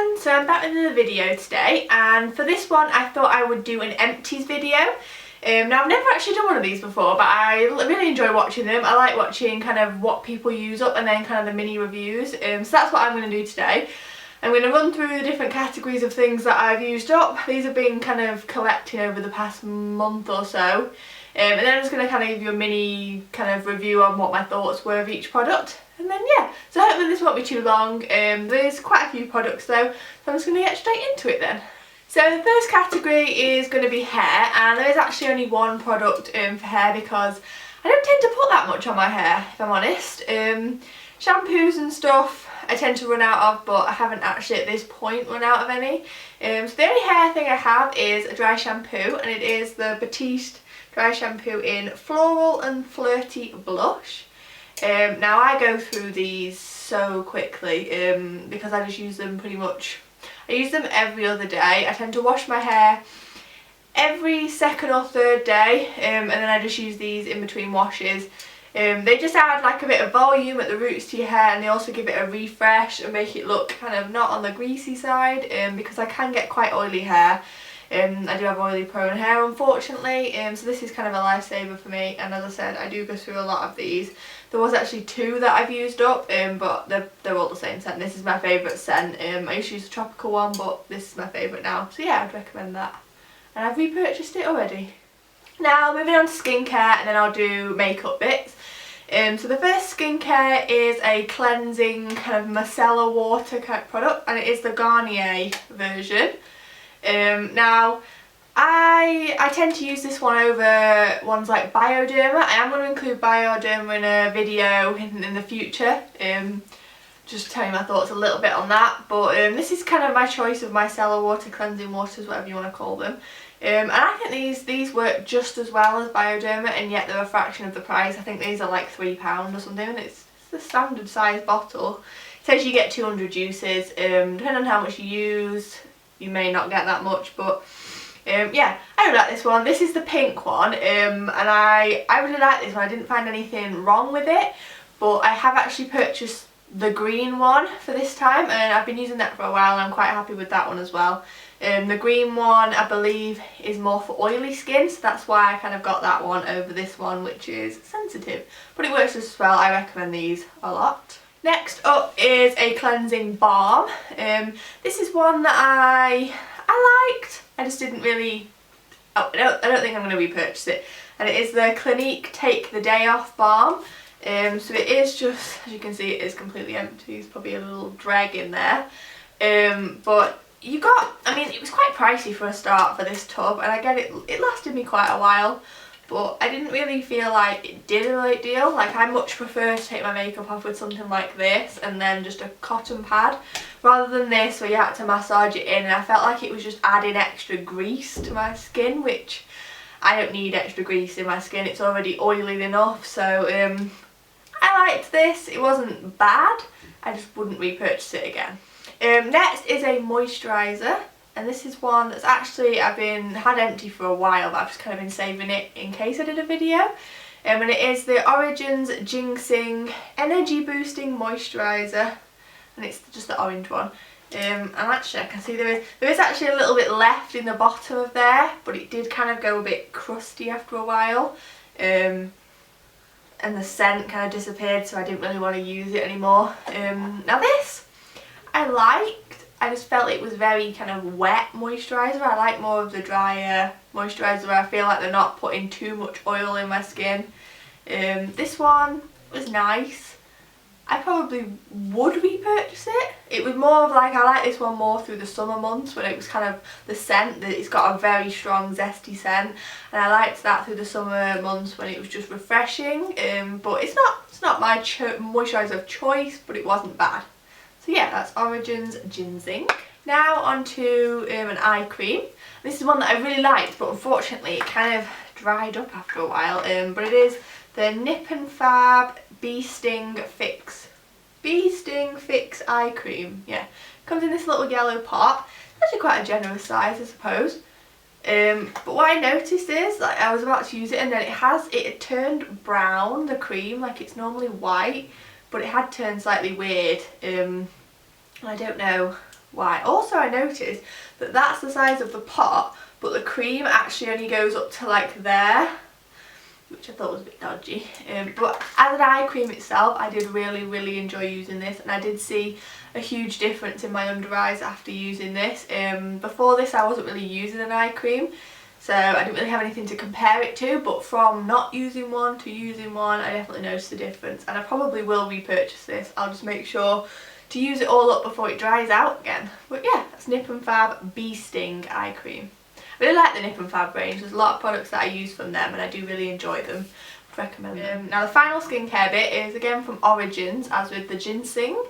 everyone, so I'm back with another video today, and for this one I thought I would do an empties video. Now I've never actually done one of these before, but I really enjoy watching them. I like watching kind of what people use up and then kind of the mini reviews, so that's what I'm going to do today. I'm going to run through the different categories of things that I've used up. These have been kind of collecting over the past month or so, and then I'm just going to kind of give you a mini kind of review on what my thoughts were of each product. And then yeah, so hopefully this won't be too long. There's quite a few products though, so I'm just going to get straight into it then. So the first category is going to be hair, and there is actually only one product for hair because I don't tend to put that much on my hair, if I'm honest. Shampoos and stuff I tend to run out of, but I haven't actually at this point run out of any. So the only hair thing I have is a dry shampoo, and it is the Batiste Dry Shampoo in Floral and Flirty Blush. Now I go through these so quickly because I just use them pretty much, I use them every other day. I tend to wash my hair every second or third day, and then I just use these in between washes. They just add like a bit of volume at the roots to your hair, and they also give it a refresh and make it look kind of not on the greasy side, because I can get quite oily hair. I do have oily prone hair unfortunately, so this is kind of a lifesaver for me, and as I said I do go through a lot of these. There was actually two that I've used up, but they're all the same scent. This is my favourite scent. I used to use a tropical one, but this is my favourite now, so yeah, I'd recommend that. And I've repurchased it already. Now moving on to skincare, and then I'll do makeup bits. So the first skincare is a cleansing kind of micellar water type product, and it is the Garnier version. Now I tend to use this one over ones like Bioderma. I am going to include Bioderma in a video in the future, just tell you my thoughts a little bit on that, but this is kind of my choice of micellar water, cleansing waters, whatever you want to call them. And I think these work just as well as Bioderma, and yet they're a fraction of the price. I think these are like £3 or something, and it's the standard size bottle. It says you get 200 uses, depending on how much you use you may not get that much, but yeah, I really like this one. This is the pink one, and I really like this one. I didn't find anything wrong with it, but I have actually purchased the green one for this time, and I've been using that for a while, and I'm quite happy with that one as well. The green one I believe is more for oily skin, so that's why I kind of got that one over this one, which is sensitive, but it works just as well. I recommend these a lot. Next up is a cleansing balm. This is one that I liked. I just didn't really, I don't think I'm going to repurchase it. And it is the Clinique Take the Day Off balm. So it is just, as you can see, it is completely empty. There's probably a little drag in there. But you got, I mean, it was quite pricey for a start for this tub, and I get it, it lasted me quite a while. But I didn't really feel like it did a great deal. Like, I much prefer to take my makeup off with something like this and then just a cotton pad, rather than this where you had to massage it in, and I felt like it was just adding extra grease to my skin, which I don't need extra grease in my skin. It's already oily enough, so I liked this. It wasn't bad. I just wouldn't repurchase it again. Next is a moisturiser. And this is one that's actually I've had empty for a while, but I've just kind of been saving it in case I did a video. And it is the Origins GinZing Energy Boosting Moisturiser, and it's just the orange one. And actually I can see there is actually a little bit left in the bottom of there, but it did kind of go a bit crusty after a while. And the scent kind of disappeared, so I didn't really want to use it anymore. Now this I liked. I just felt it was very kind of wet moisturiser. I like more of the drier moisturiser where I feel like they're not putting too much oil in my skin. This one was nice. I probably would repurchase it. It was more of like, I like this one more through the summer months when it was kind of the scent, that it's got a very strong zesty scent, and I liked that through the summer months when it was just refreshing. But it's not my moisturiser of choice, but it wasn't bad. So yeah, that's Origins GinZing. Now onto an eye cream. This is one that I really liked, but unfortunately it kind of dried up after a while. But it is the Nip and Fab Bee Sting Fix Eye Cream. Yeah, comes in this little yellow pot. It's actually quite a generous size, I suppose. But what I noticed is, like, I was about to use it, and then it had turned brown, the cream. Like, it's normally white, but it had turned slightly weird. I don't know white. Also I noticed that that's the size of the pot, but the cream actually only goes up to like there, which I thought was a bit dodgy. But as an eye cream itself, I did really enjoy using this, and I did see a huge difference in my under eyes after using this. Before this I wasn't really using an eye cream, so I didn't really have anything to compare it to, but from not using one to using one, I definitely noticed the difference, and I probably will repurchase this. I'll just make sure to use it all up before it dries out again. But yeah, that's Nip and Fab Bee Sting eye cream. I really like the Nip and Fab range. There's a lot of products that I use from them, and I do really enjoy them. I'd recommend them. Now the final skincare bit is again from Origins, as with the GinZing,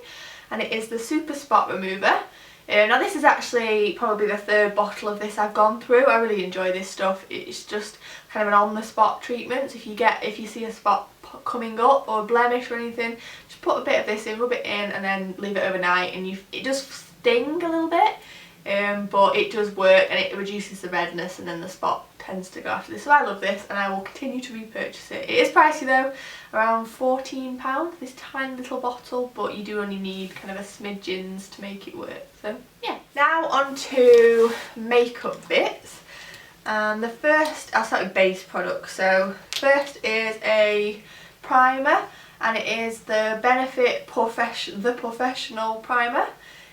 and it is the Super Spot Remover. Now this is actually probably the third bottle of this I've gone through. I really enjoy this stuff. It's just kind of an on-the-spot treatment. So if you see a spot coming up or a blemish or anything, just put a bit of this in, rub it in, and then leave it overnight, and it does sting a little bit. But it does work, and it reduces the redness, and then the spot tends to go after this. So I love this, and I will continue to repurchase it. It is pricey though, around £14, this tiny little bottle, but you do only need kind of a smidgens to make it work. So yeah. Now on to makeup bits. And the first, I'll start with base products. So first is a primer, and it is the Benefit Porefessional primer.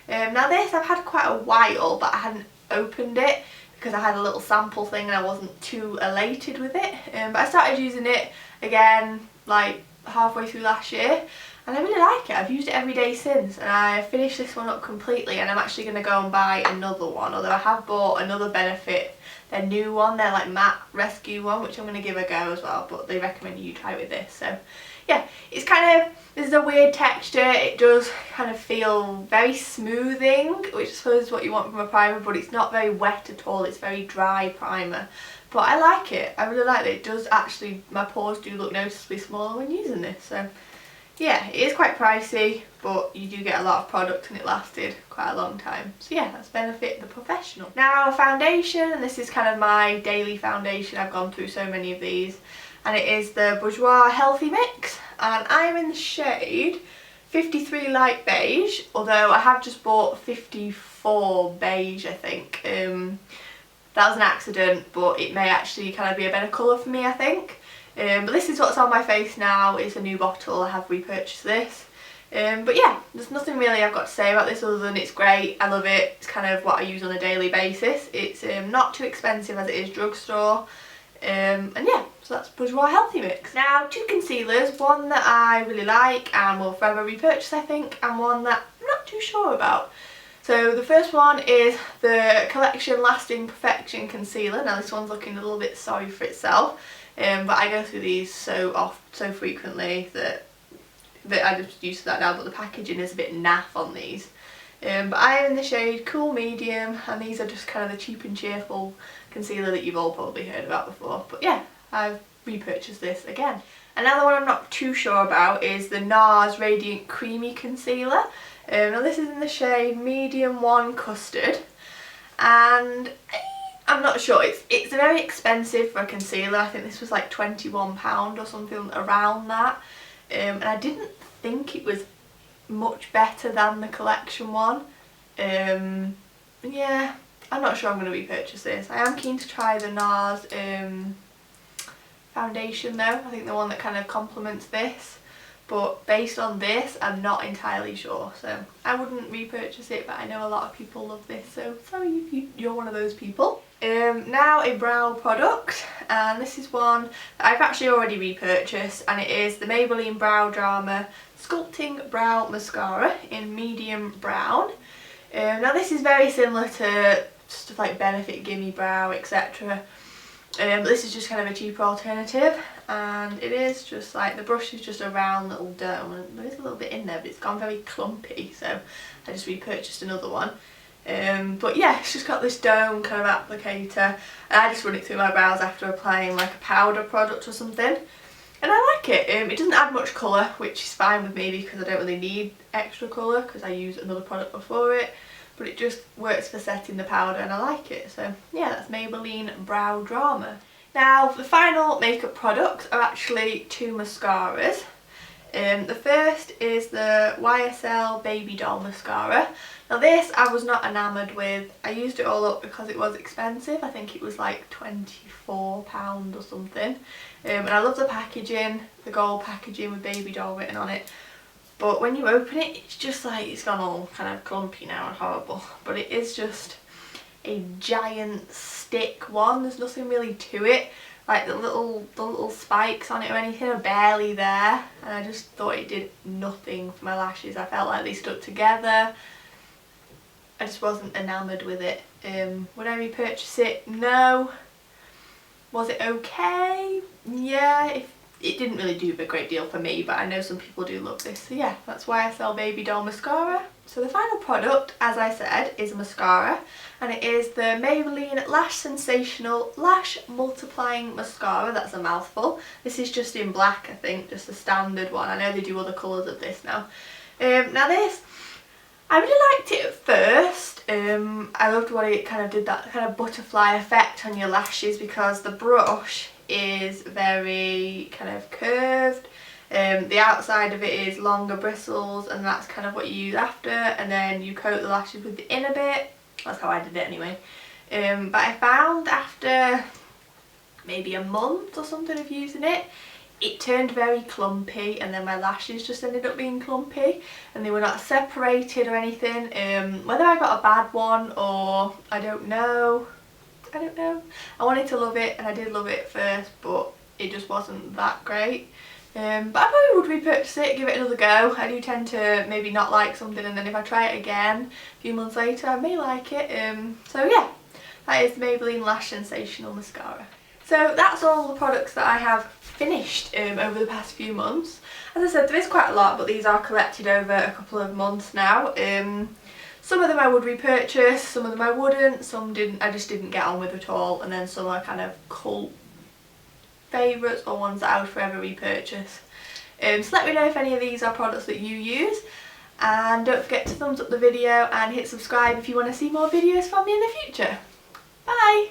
Now this I've had quite a while, but I hadn't opened it because I had a little sample thing and I wasn't too elated with it. But I started using it again like halfway through last year, and I really like it. I've used it every day since, and I finished this one up completely, and I'm actually going to go and buy another one, although I have bought another Benefit, their new one, their like matte rescue one, which I'm going to give a go as well, but they recommend you try with this. So yeah, it's kind of, this is a weird texture. It does kind of feel very smoothing, which I suppose is what you want from a primer, but it's not very wet at all. It's very dry primer, but I like it. I really like it. It does actually, my pores do look noticeably smaller when using this. So yeah, it is quite pricey, but you do get a lot of product, and it lasted quite a long time. So yeah, that's Benefit the Professional. Now foundation, and this is kind of my daily foundation. I've gone through so many of these, and it is the Bourjois Healthy Mix, and I'm in the shade 53 Light Beige, although I have just bought 54 Beige, I think. That was an accident, but it may actually kind of be a better colour for me, I think. But this is what's on my face now. It's a new bottle. I have repurchased this. But yeah, there's nothing really I've got to say about this other than it's great. I love it. It's kind of what I use on a daily basis. It's not too expensive as it is drugstore. And yeah, so that's Bourjois Healthy Mix. Now, two concealers, one that I really like and will forever repurchase, I think, and one that I'm not too sure about. So the first one is the Collection Lasting Perfection Concealer. Now this one's looking a little bit sorry for itself, but I go through these so frequently that I just used to that now, but the packaging is a bit naff on these. But I am in the shade Cool Medium, and these are just kind of the cheap and cheerful concealer that you've all probably heard about before. But yeah, I've repurchased this again. Another one I'm not too sure about is the Nars Radiant Creamy Concealer. Now this is in the shade Medium 1 Custard, and I'm not sure, it's very expensive for a concealer. I think this was like £21 or something around that, and I didn't think it was much better than the collection one. Yeah, I'm not sure I'm going to repurchase this. I am keen to try the Nars foundation though. I think the one that kind of complements this, but based on this I'm not entirely sure, so I wouldn't repurchase it, but I know a lot of people love this, so sorry if you're one of those people. Now a brow product, and this is one that I've actually already repurchased, and it is the Maybelline Brow Drama Sculpting Brow Mascara in medium brown. Now this is very similar to stuff like Benefit Gimme Brow, etc. But this is just kind of a cheaper alternative, and it is just like, the brush is just a round little dome, and there is a little bit in there, but it's gone very clumpy, so I just repurchased another one. But yeah, it's just got this dome kind of applicator, and I just run it through my brows after applying like a powder product or something, and I like it. It doesn't add much colour, which is fine with me because I don't really need extra colour because I use another product before it, but it just works for setting the powder and I like it. So yeah, that's Maybelline Brow Drama. Now the final makeup products are actually two mascaras. The first is the YSL BabyDoll Mascara. Now this I was not enamoured with. I used it all up because it was expensive. I think it was like £24 or something. And I love the packaging, the gold packaging with BabyDoll written on it. But when you open it, it's just like, it's gone all kind of clumpy now and horrible. But it is just a giant stick one. There's nothing really to it. Like the little spikes on it or anything are barely there. And I just thought it did nothing for my lashes. I felt like they stuck together. I just wasn't enamoured with it. Would I repurchase it? No. Was it okay? Yeah, it didn't really do a great deal for me, but I know some people do love this. So yeah, that's YSL BabyDoll Mascara. So the final product, as I said, is a mascara, and it is the Maybelline Lash Sensational Lash Multiplying Mascara. That's a mouthful. This is just in black, I think, just the standard one. I know they do other colours of this now. Now this, I really liked it at first. I loved what it kind of did, that kind of butterfly effect on your lashes, because the brush is very kind of curved. The outside of it is longer bristles, and that's kind of what you use after, and then you coat the lashes with the inner bit. That's how I did it anyway. But I found after maybe a month or something of using it, it turned very clumpy, and then my lashes just ended up being clumpy, and they were not separated or anything. Whether I got a bad one or I don't know. I wanted to love it, and I did love it first, but it just wasn't that great. But I probably would repurchase it, give it another go. I do tend to maybe not like something, and then if I try it again a few months later, I may like it. So yeah, that is Maybelline Lash Sensational Mascara. So that's all the products that I have finished over the past few months. As I said, there is quite a lot, but these are collected over a couple of months now. Some of them I would repurchase, some of them I wouldn't, some didn't. I just didn't get on with at all, and then some are kind of cult favourites or ones that I would forever repurchase. So let me know if any of these are products that you use, and don't forget to thumbs up the video and hit subscribe if you want to see more videos from me in the future. Bye!